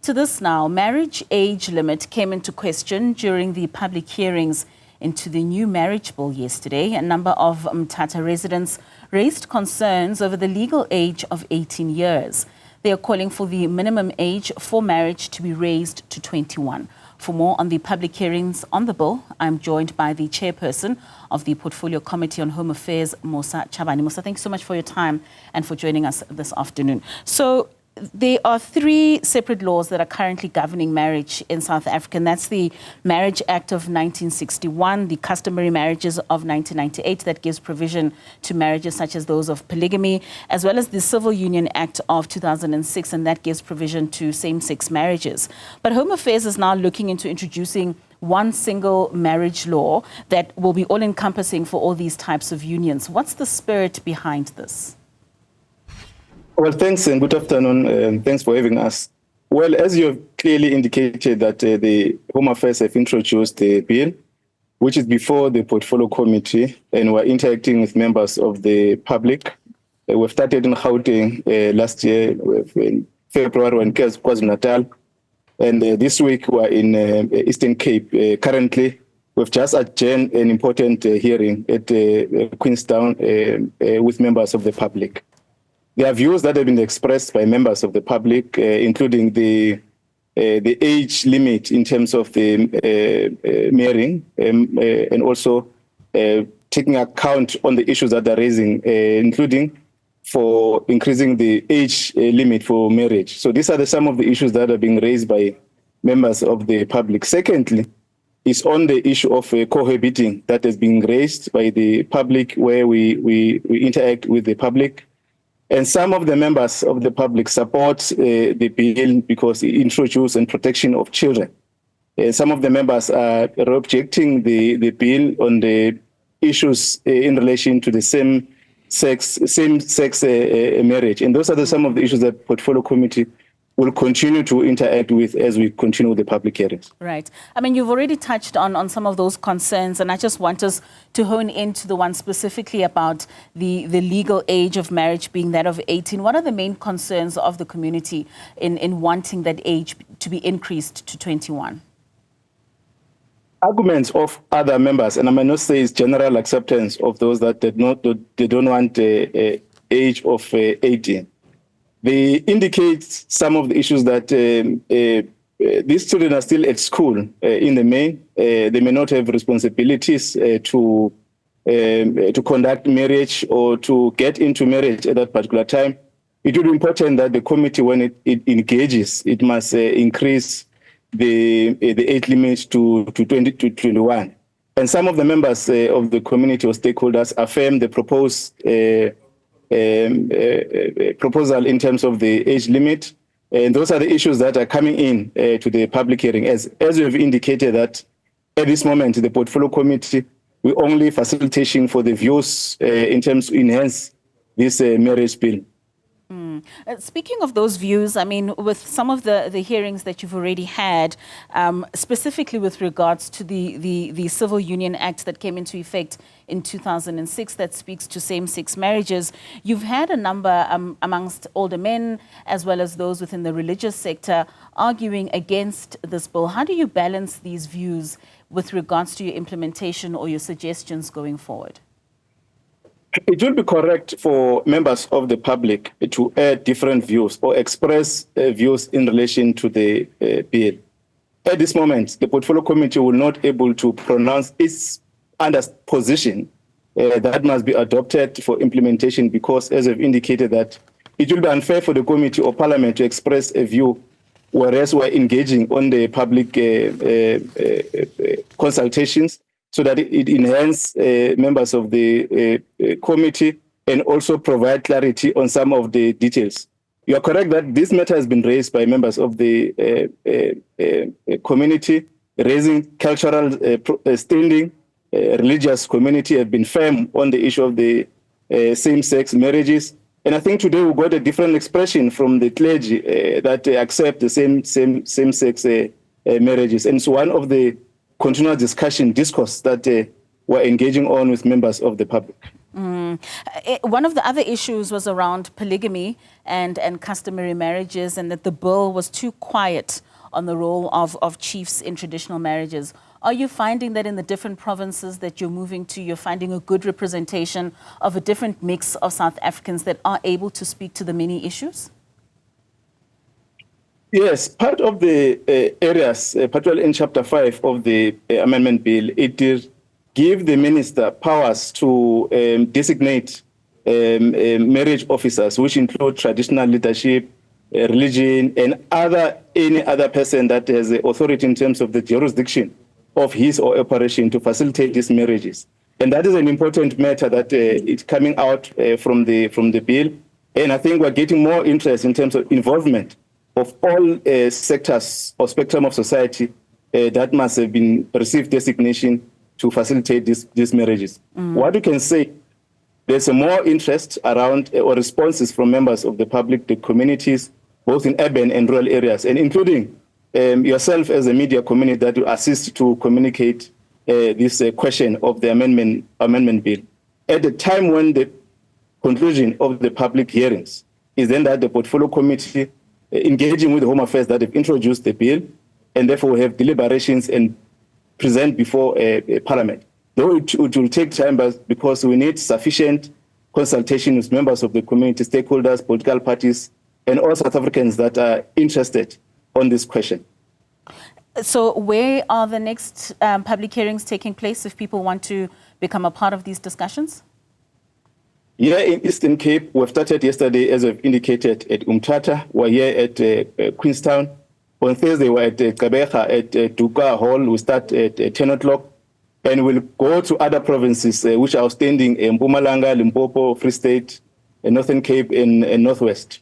To this now, marriage age limit came into question during the public hearings into the new marriage bill yesterday. A number of Mthatha residents raised concerns over the legal age of 18 years. They are calling for the minimum age for marriage to be raised to 21. For more on the public hearings on the bill, I'm joined by the chairperson of the Portfolio Committee on Home Affairs, Mosa Chabane. Mosa, thanks so much for your time and for joining us this afternoon. So, there are three separate laws that are currently governing marriage in South Africa, and that's the Marriage Act of 1961, the Customary Marriages of 1998 that gives provision to marriages such as those of polygamy, as well as the Civil Union Act of 2006, and that gives provision to same-sex marriages. But Home Affairs is now looking into introducing one single marriage law that will be all-encompassing for all these types of unions. What's the spirit behind this? Well, thanks and good afternoon. Thanks for having us. Well, as you have clearly indicated that the Home Affairs have introduced the bill, which is before the Portfolio Committee, and we're interacting with members of the public. We've started in Gauteng last year, in February, in KwaZulu-Natal, and this week we're in Eastern Cape. Currently, we've just adjourned an important hearing at Queenstown with members of the public. There are views that have been expressed by members of the public, including the age limit in terms of the marrying, and also taking account on the issues that they're raising, including for increasing the age limit for marriage. So these are some of the issues that are being raised by members of the public. Secondly, is on the issue of cohabiting that is being raised by the public, where we interact with the public. And some of the members of the public support the bill because it introduces and protection of children. Some of the members are objecting the bill on the issues in relation to the same-sex marriage. And those are some of the issues that Portfolio Committee will continue to interact with as we continue the public hearings. Right. I mean, you've already touched on some of those concerns, and I just want us to hone into the one specifically about the legal age of marriage being that of 18. What are the main concerns of the community in wanting that age to be increased to 21? Arguments of other members, and I might not say it's general acceptance of those that they don't want an age of 18. They indicate some of the issues that these children are still at school in the main. They may not have responsibilities to conduct marriage or to get into marriage at that particular time. It will be important that the committee, when it engages, it must increase the age limit to 20 to 21. And some of the members of the community or stakeholders affirm the proposed proposal in terms of the age limit, and those are the issues that are coming in to the public hearing. As we have indicated that at this moment, the Portfolio Committee, we only facilitation for the views in terms to enhance this marriage bill. Speaking of those views, I mean, with some of the hearings that you've already had, specifically with regards to the Civil Union Act that came into effect in 2006 that speaks to same-sex marriages, you've had a number amongst older men as well as those within the religious sector arguing against this bill. How do you balance these views with regards to your implementation or your suggestions going forward? It will be correct for members of the public to add different views or express views in relation to the bill. At this moment, the Portfolio Committee will not be able to pronounce its position that must be adopted for implementation because, as I've indicated, that it will be unfair for the committee or parliament to express a view, whereas we're engaging on the public consultations, so that it enhances members of the committee and also provide clarity on some of the details. You are correct that this matter has been raised by members of the community, raising cultural standing. Religious community have been firm on the issue of the same-sex marriages. And I think today we got a different expression from the clergy that accept the same-sex marriages. And so one of the continual discourse that we're engaging on with members of the public. One of the other issues was around polygamy and customary marriages, and that the bill was too quiet on the role of chiefs in traditional marriages. Are you finding that in the different provinces that you're moving to, you're finding a good representation of a different mix of South Africans that are able to speak to the many issues? Yes, part of the areas, particularly in Chapter 5 of the amendment bill, it is give the minister powers to designate marriage officers, which include traditional leadership, religion, and any other person that has authority in terms of the jurisdiction of his or operation to facilitate these marriages. And that is an important matter that is coming out from the bill. And I think we're getting more interest in terms of involvement of all sectors or spectrum of society that must have been received designation to facilitate these marriages. What we can say, there's a more interest around or responses from members of the public, the communities, both in urban and rural areas, and including yourself as a media community that will assist to communicate this question of the amendment bill. At the time when the conclusion of the public hearings is then that the portfolio committee engaging with the Home Affairs that have introduced the bill, and therefore we have deliberations and present before Parliament. Though it will take time, because we need sufficient consultation with members of the community, stakeholders, political parties, and all South Africans that are interested on this question. So where are the next public hearings taking place if people want to become a part of these discussions? Here in Eastern Cape, we've started yesterday, as we've indicated, at Mthatha. We're here at Queenstown. On Thursday, we're at Kabeja at Duka Hall. We start at 10 o'clock. And we'll go to other provinces which are outstanding in Mpumalanga, Limpopo, Free State, Northern Cape, and Northwest.